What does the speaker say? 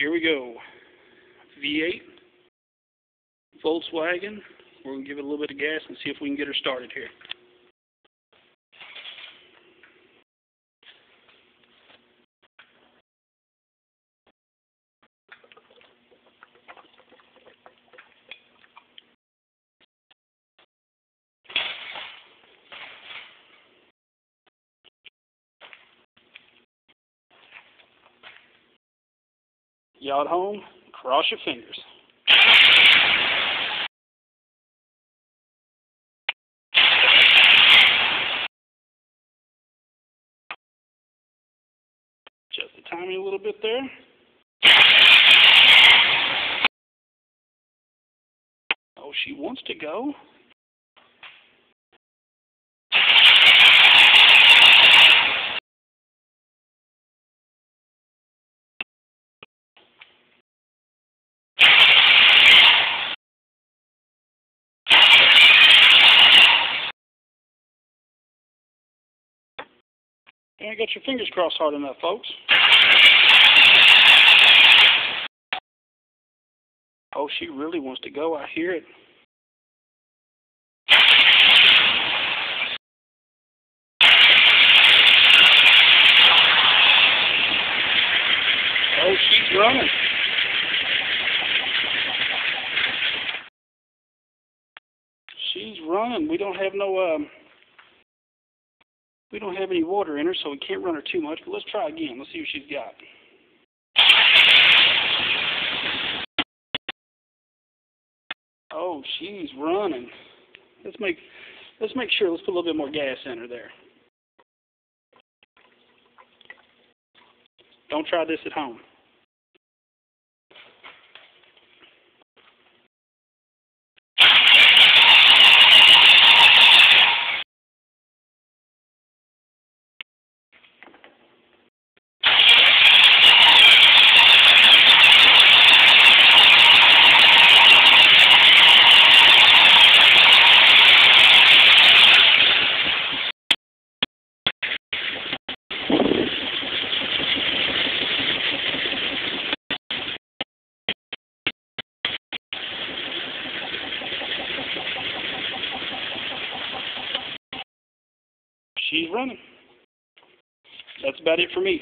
Here we go. V8, Volkswagen. We're going to give it a little bit of gas and see if we can get her started here. Y'all at home, cross your fingers. Adjust the timing a little bit there. Oh, she wants to go. You got your fingers crossed hard enough, folks. Oh, she really wants to go. I hear it. Oh, she's running. She's running. We don't have any water in her, so we can't run her too much. But let's try again. Let's see what she's got. Oh, she's running. Let's make sure. Let's put a little bit more gas in her there. Don't try this at home. She's running. That's about it for me.